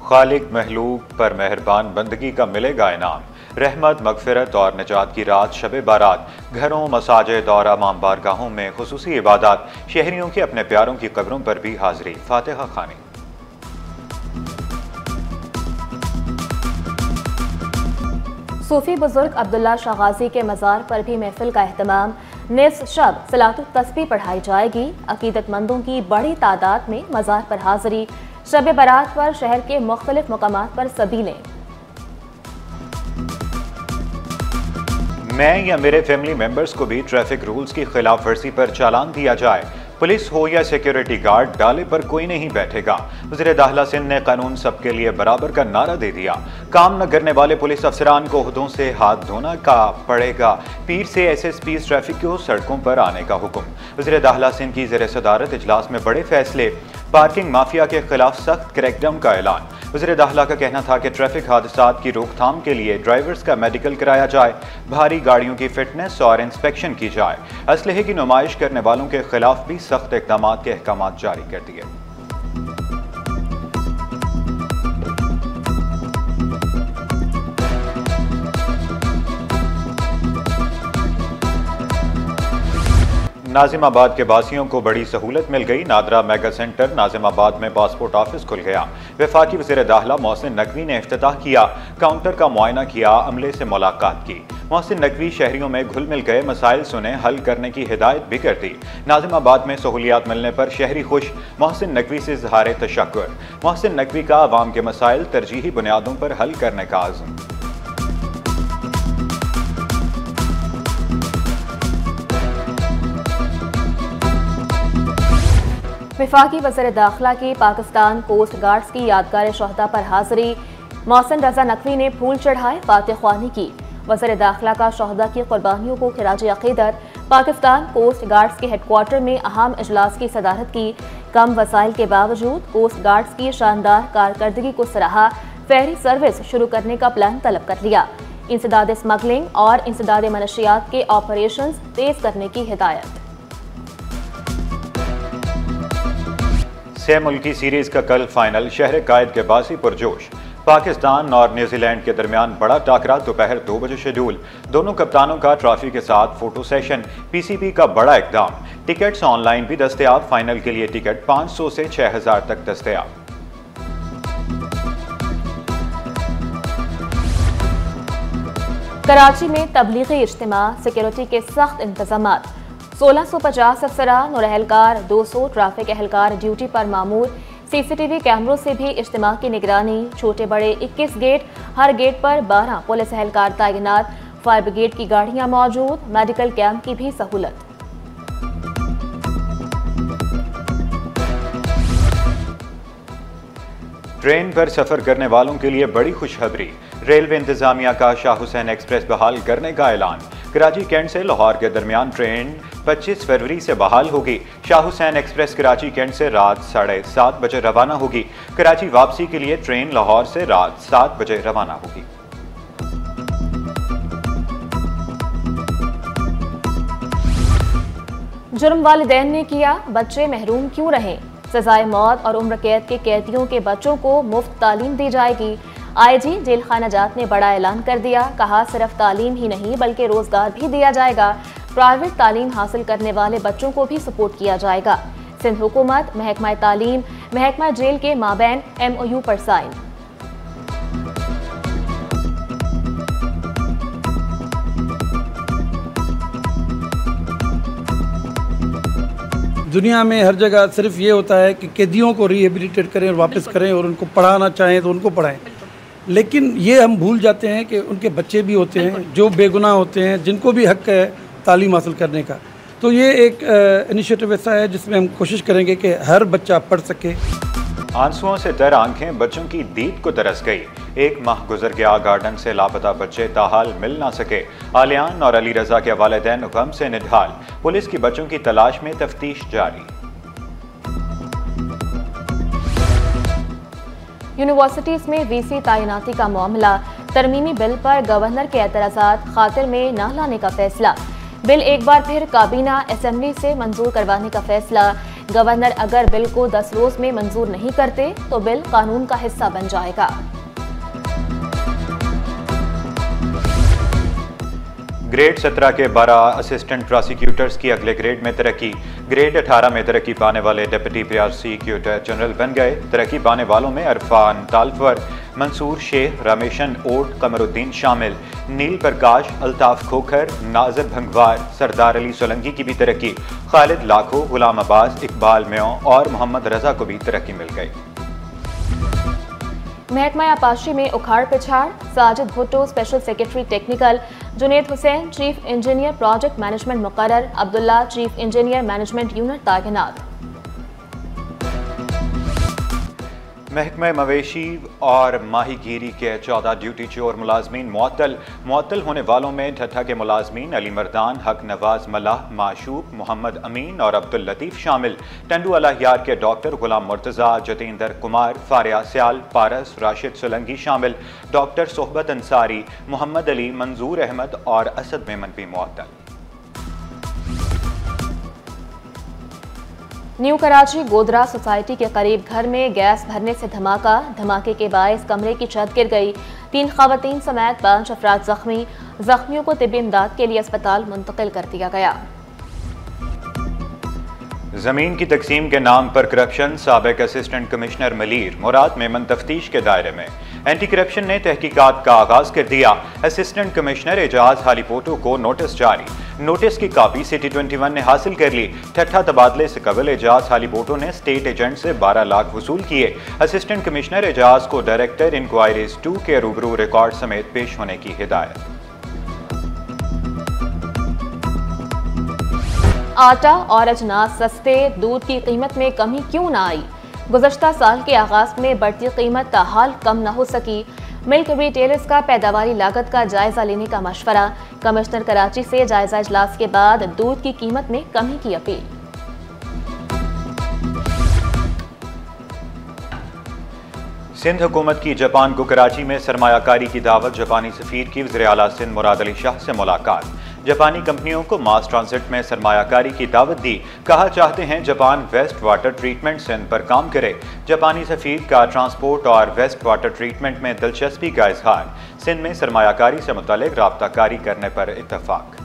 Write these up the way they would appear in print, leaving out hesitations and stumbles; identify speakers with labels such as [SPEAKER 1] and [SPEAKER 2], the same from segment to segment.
[SPEAKER 1] खालिक महलूक पर मेहरबान बंदगी का मिलेगा इनाम। रहमत, मगफिरत और निजात की रात शब बारात। घरों, मसाजिद और अमाम बारगाहों में खुसूसी इबादत। शहरियों की अपने प्यारों की कब्रों पर भी हाजिरी। फातिहा खानी।
[SPEAKER 2] सूफी बुजुर्ग अब्दुल्ला शाह गाजी के मज़ार पर भी महफिल का एहतमाम। निस्फ शब सलातुत तस्बीह पढ़ाई जाएगी। अकीदतमंदों की बड़ी तादाद में मज़ार पर हाजिरी। शब बारात पर शहर के मुख्तलिफ मकामात पर सबीलें।
[SPEAKER 1] मैं या मेरे फैमिली मेंबर्स को भी ट्रैफिक रूल्स की खिलाफ वर्जी पर चालान दिया जाए। पुलिस हो या सिक्योरिटी गार्ड, डाले पर कोई नहीं बैठेगा। वज़ीर दाखिला सिंध ने कानून सबके लिए बराबर का नारा दे दिया। काम न करने वाले पुलिस अफसरान को ओहदों से हाथ धोना का पड़ेगा। पीर से SSP ट्रैफिक को सड़कों पर आने का हुक्म। वज़ीर दाखिला सिंध की ज़ेर सदारत इजलास में बड़े फैसले। पार्किंग माफिया के खिलाफ सख्त क्रैकडाउन का ऐलान। वज़ीर दाखिला का कहना था कि ट्रैफिक हादसात की रोकथाम के लिए ड्राइवर्स का मेडिकल कराया जाए, भारी गाड़ियों की फिटनेस और इंस्पेक्शन की जाए। असलहे की नुमाइश करने वालों के खिलाफ भी सख्त इक़दाम के अहकाम जारी कर दिए। नाजिमाबाद के बासियों को बड़ी सहूलत मिल गई। नादरा मेगा सेंटर नाजिमाबाद में पासपोर्ट ऑफिस खुल गया। वफाकी वज़ीर दाखिला मोहसिन नकवी ने इफ्तिताह किया। काउंटर का मुआयना किया, अमले से मुलाकात की। मोहसिन नकवी शहरियों में घुल मिल गए, मसाइल सुने, हल करने की हिदायत भी कर दी। नाजिमाबाद में सहूलियात मिलने पर शहरी खुश। मोहसिन नकवी से इज़हार तशक्कुर। मोहसिन नकवी का अवाम के मसाइल तरजीही बुनियादों पर हल करने का आज़म।
[SPEAKER 2] वफाकी वज़ीर दाखिला की पाकिस्तान कोस्ट गार्ड्स की यादगार शहदा पर हाजिरी। मोहसिन रजा नकवी ने फूल चढ़ाए, फातिह ख्वानी की। वज़ीर दाखिला का शहदा की कुर्बानियों को खिराज अक़ीदत। पाकिस्तान कोस्ट गार्ड्स के हेडक्वार्टर में अहम इजलास की सदारत की। कम वसाइल के बावजूद कोस्ट गार्ड्स की शानदार कारकर्दगी को सराहा। फेरी सर्विस शुरू करने का प्लान तलब कर लिया। इंसदाद स्मगलिंग और इंसदाद मनशियात के ऑपरेशन तेज करने की हिदायत।
[SPEAKER 1] छह मुल्की सीरीज का कल फाइनल। शहर कायद के बासी पुरजोश। पाकिस्तान और न्यूजीलैंड के दरमियान बड़ा टाकरा दोपहर 2 बजे शेड्यूल। दोनों कप्तानों का ट्रॉफी के साथ फोटो सेशन। PCB का बड़ा इकदाम। टिकट्स ऑनलाइन भी दस्तयाब। फाइनल के लिए टिकट 500 से 6000 तक दस्तयाब।
[SPEAKER 2] कराची में तबलीगी इज्तिमा, सिक्योरिटी के सख्त इंतजामात। 1650 अफसरान और एहलकार, 200 ट्रैफिक एहलकार ड्यूटी पर मामूर। CCTV कैमरों से भी इज्तिमा की निगरानी। छोटे बड़े 21 गेट, हर गेट पर 12 पुलिस एहलकार तैनात। फायर ब्रिगेड की गाड़ियां मौजूद। मेडिकल कैंप की भी सहूलत।
[SPEAKER 1] ट्रेन पर सफर करने वालों के लिए बड़ी खुशखबरी। रेलवे इंतजामिया का शाह हुसैन एक्सप्रेस बहाल करने का ऐलान। कराची कैंट से लाहौर के दरमियान ट्रेन 25 फरवरी से बहाल होगी। शाह हुसैन एक्सप्रेस कराची कैंट से रात 7:30 बजे रवाना होगी। कराची वापसी के लिए ट्रेन लाहौर से रात 7 बजे रवाना होगी।
[SPEAKER 2] जुर्म वालिदैन ने किया, बच्चे महरूम क्यों रहें? सजाए मौत और उम्र कैद के कैदियों के बच्चों को मुफ्त तालीम दी जाएगी। IG जेल खाना जात ने बड़ा ऐलान कर दिया। कहा, सिर्फ तालीम ही नहीं बल्कि रोजगार भी दिया जाएगा। प्राइवेट तालीम हासिल करने वाले बच्चों को भी सपोर्ट किया जाएगा। सिंध हुकूमत, महकमा तालीम, महकमा जेल के माबैन MOU पर साइन।
[SPEAKER 3] दुनिया में हर जगह सिर्फ ये होता है कि कैदियों को रिहेबिलिटेट करें और वापस करें और उनको पढ़ाना चाहें तो उनको पढ़ाएं, लेकिन ये हम भूल जाते हैं कि उनके बच्चे भी होते हैं जो बेगुनाह होते हैं, जिनको भी हक है तालीम हासिल करने का। तो ये एक इनिशिएटिव ऐसा है जिसमें हम कोशिश करेंगे कि हर बच्चा पढ़ सके।
[SPEAKER 1] आंसुओं से तर आंखें बच्चों की दीद को तरस गई। 1 माह गुजर गया, गार्डन से लापता बच्चे ताहाल मिल ना सके। आलियान और अली रजा के वालिदैन गम से निढाल। पुलिस की बच्चों की तलाश में तफ्तीश जारी।
[SPEAKER 2] यूनिवर्सिटीज में VC तैनाती का मामला। तरमीमी बिल पर गवर्नर के एतराज़ात, खातिर में न लाने का फैसला। बिल एक बार फिर काबीना असेंबली से मंजूर करवाने का फैसला। गवर्नर अगर बिल को 10 रोज में मंजूर नहीं करते तो बिल कानून का हिस्सा बन जाएगा।
[SPEAKER 1] ग्रेड 17 के 12 असिस्टेंट प्रोसिक्यूटर्स की अगले ग्रेड में तरक्की। ग्रेड 18 में तरक्की पाने वाले डिप्टी प्रोसिक्यूटर जनरल बन गए। तरक्की पाने वालों में अरफान तालवर, मंसूर शेख, रमेशन ओट, कमरुद्दीन शामिल। नील प्रकाश, अल्ताफ खोखर, नाजर भंगवार, सरदार अली सोलंकी की भी तरक्की। खालिद लाखो, गुलाम अब्बास, इकबाल म्यों और मोहम्मद रजा को भी तरक्की मिल गई।
[SPEAKER 2] महकमा आपाशी में उखाड़ पिछाड़। Sajid Bhutto special secretary technical, Junaid Hussain chief engineer project management मुकर्रर, Abdullah chief engineer management unit तैनात।
[SPEAKER 1] महकमा मवेशी और माहीगीरी के 14 ड्यूटी चोर मुलाजमीन मुअत्तल होने वालों में ठट्ठा के मुलाजमीन अली मर्दान, हक नवाज मलाह, माशूक, मोहम्मद अमीन और अब्दुल लतीफ़ शामिल। टंडू अलाहियार के डॉक्टर गुलाम मुर्तज़ा, जतेंद्र कुमार, फारिया स्याल, पारस, राशिद सोलंकी शामिल। डॉक्टर सोहबत अंसारी, मोहम्मद अली, मंजूर अहमद और असद मेमन भी मुअत्तल।
[SPEAKER 2] न्यू कराची गोदरा सोसाइटी के करीब घर में गैस भरने से धमाके के बायस कमरे की छत गिर गई। 3 खवातीन समेत 5 अफराद जख्मी। जख्मियों को तिब्बी इमदाद के लिए अस्पताल मुंतकिल कर दिया गया।
[SPEAKER 1] जमीन की तकसीम के नाम पर करप्शन। साबिक असिस्टेंट कमिश्नर मलीर मुराद मेमन तफ्तीश के दायरे में। एंटी करप्शन ने तहकीकात का आगाज कर दिया। असिस्टेंट कमिश्नर एजाज हालीपोटो को नोटिस जारी। नोटिस की कॉपी सिटी 21 ने हासिल कर ली। ठट्ठा तबादले से कबल एजाज हालीपोटो ने स्टेट एजेंट से 12 लाख वसूल किए। असिस्टेंट कमिश्नर एजाज को डायरेक्टर इंक्वायरीज 2 के रूबरू रिकॉर्ड समेत पेश होने की हिदायत।
[SPEAKER 2] आटा और अजनास सस्ते, दूध की कीमत में कमी क्यों ना आई? गुज़श्ता साल के आगाज में बढ़ती कीमत ताहाल कम न हो सकी। मिल्क रिटेलर्स का पैदावारी लागत का जायजा लेने का मशवरा। कमिश्नर कराची से जायजा इजलास के बाद दूध की कीमत में कमी की अपील।
[SPEAKER 1] सिंध हुकूमत की जापान को कराची में सरमायाकारी की दावत। जापानी सफीर की वज़ीर आला सिंध मुराद अली शाह से मुलाकात। जापानी कंपनियों को मास ट्रांजिट में सरमायाकारी की दावत दी। कहा चाहते हैं Japan waste water treatment Sindh पर काम करे। जापानी सफीर का ट्रांसपोर्ट और वेस्ट वाटर ट्रीटमेंट में दिलचस्पी का इजहार। सिंध में सरमायाकारी से मुतालिक राब्ताकारी करने पर इत्तफाक।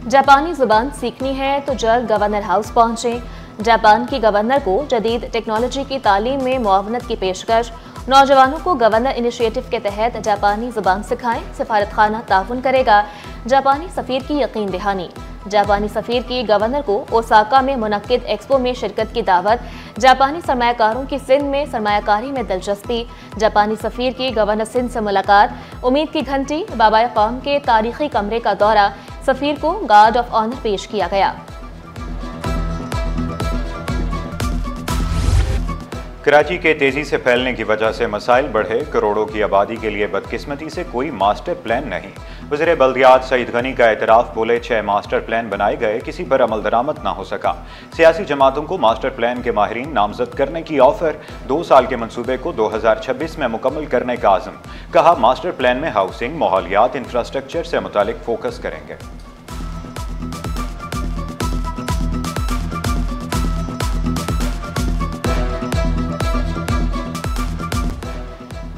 [SPEAKER 2] जापानी जुबान सीखनी है तो जल्द गवर्नर हाउस पहुंचे। जापान की गवर्नर को जदीद टेक्नोलॉजी की तालीम में मुआवनत की पेशकश। नौजवानों को गवर्नर इनिशिएटिव के तहत जापानी जुबान सिखाएं। सफारत खाना ताउन करेगा। जापानी सफीर की यकीन दहानी। जापानी सफीर की गवर्नर को ओसाका में मुनक्किद एक्सपो में शिरकत की दावत। जापानी सरमायाकारों की सिंध में सरमायाकारी में दिलचस्पी। जापानी सफीर की गवर्नर सिंध से मुलाकात। उम्मीद की घंटी, बाबा कौम के तारीखी कमरे का दौरा। सफीर को गार्ड ऑफ ऑनर पेश किया गया।
[SPEAKER 1] कराची के तेजी से फैलने की वजह से मसाइल बढ़े। करोड़ों की आबादी के लिए बदकिस्मती से कोई मास्टर प्लान नहीं। वज़ीर बल्दियात सईद गनी का एतराफ़, बोले 6 मास्टर प्लान बनाए गए, किसी पर अमल दरामद ना हो सका। सियासी जमातों को मास्टर प्लान के माहिरीन नामजद करने की ऑफर। 2 साल के मंसूबे को 2026 में मुकम्मल करने का आज़म। कहा मास्टर प्लान में हाउसिंग, माहौलियात, इंफ्रास्ट्रक्चर से मुतालिक फोकस करेंगे।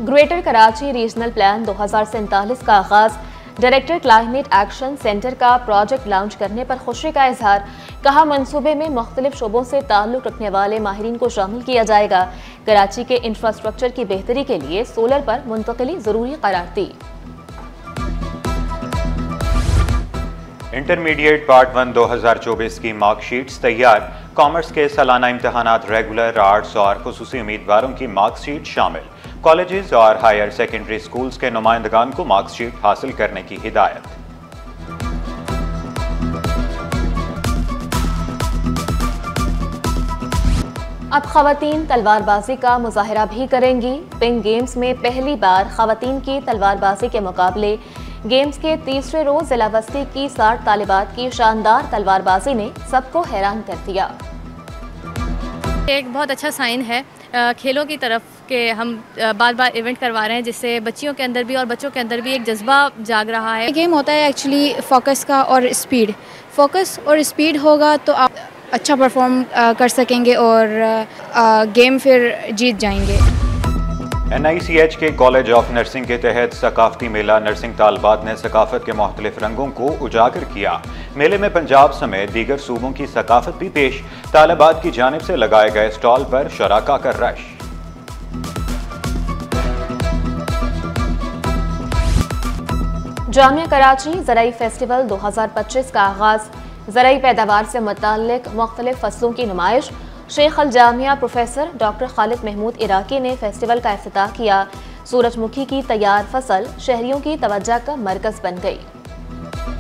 [SPEAKER 2] ग्रेटर कराची रीजनल प्लान 2047 का आगाज। डायरेक्टर क्लाइमेट एक्शन सेंटर का प्रोजेक्ट लॉन्च करने पर खुशी का इजहार। कहा मंसूबे में मुख्तलिफ शोबों से ताल्लुक रखने वाले माहिरीन को शामिल किया जाएगा। कराची के इंफ्रास्ट्रक्चर की बेहतरी के लिए सोलर पर मुंतकिली जरूरी करार दी।
[SPEAKER 1] इंटरमीडिएट पार्ट 1 2024 की मार्कशीट्स तैयार। कॉमर्स के सालाना इम्तहानात रेगुलर, आर्ट्स और खुसूसी उम्मीदवारों की मार्कशीट शामिल। कॉलेजेस और हायर सेकेंडरी स्कूल्स के नुमाइंदगान को मार्कशीट हासिल करने की हिदायत।
[SPEAKER 2] अब खवातीन तलवारबाजी का मुजाहरा भी करेंगी। पिंक गेम्स में पहली बार खवातीन की तलवारबाजी के मुकाबले। गेम्स के तीसरे रोज जिला बस्ती की 60 तालिबात की शानदार तलवारबाजी ने सबको हैरान कर दिया।
[SPEAKER 4] एक बहुत अच्छा साइन है खेलों की तरफ के हम बार बार इवेंट करवा रहे हैं, जिससे बच्चियों के अंदर भी और बच्चों के अंदर भी एक जज्बा जाग रहा है।
[SPEAKER 5] गेम होता है एक्चुअली फोकस का और स्पीड। फोकस और स्पीड होगा तो आप अच्छा परफॉर्म कर सकेंगे और गेम फिर जीत जाएंगे।
[SPEAKER 1] NICH के कॉलेज ऑफ नर्सिंग के तहत सकाफती मेला नर्सिंग तालबात ने सकाफत के मुख्तलिफ रंगों को उजागर किया। मेले में पंजाब समेत दीगर सूबों की सकाफत भी पेश। तालिबात की जानिब से लगाए गए स्टॉल पर शराका का रश।
[SPEAKER 2] जामिया कराची ज़राई फेस्टिवल 2025 का आगाज़। ज़राई पैदावार से मुताल्लिक मुख्तलिफ फसलों की नुमाइश। शेख अल जामिया प्रोफेसर डॉक्टर खालिद महमूद इराकी ने फेस्टिवल का इफ्तिताह किया। सूरजमुखी की तैयार फसल शहरियों की तवज्जो का मरकज़ बन गई।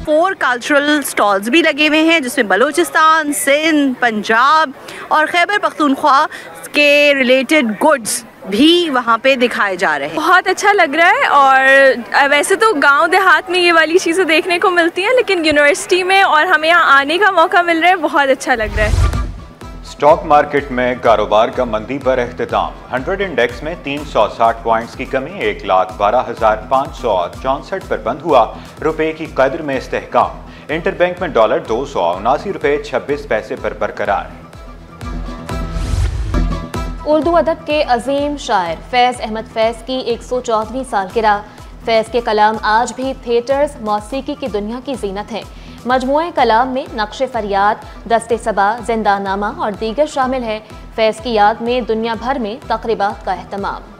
[SPEAKER 6] 4 कल्चरल स्टॉल्स भी लगे हुए हैं जिसमें बलूचिस्तान, सिंध, पंजाब और खैबर पख्तूनख्वा के रिलेटेड गुड्स भी वहाँ पे दिखाए जा रहे हैं।
[SPEAKER 7] बहुत अच्छा लग रहा है और वैसे तो गांव देहात में ये वाली चीज़ें देखने को मिलती हैं, लेकिन यूनिवर्सिटी में और हमें यहाँ आने का मौका मिल रहा है, बहुत अच्छा लग रहा है।
[SPEAKER 1] स्टॉक मार्केट में कारोबार का मंदी पर एख्तिताम। 100 इंडेक्स में 360 पॉइंट्स की कमी 1,12,564 पर बंद हुआ। रुपए की कदर में इस्तेहकाम। इंटरबैंक में डॉलर 279 रुपए 26 पैसे पर बरकरार।
[SPEAKER 2] उर्दू अदब के अजीम शायर फैज़ अहमद फैज़ की 114वीं सालगिरह। फैज़ के कलाम आज भी थिएटर्स, मौसीकी की दुनिया की जीनत हैं। मजमूए कलाम में नक्शे फरियाद, दस्ते सबा, जिंदानामा और दीगर शामिल हैं। फैज़ की याद में दुनिया भर में तक़रीबात का एहतमाम।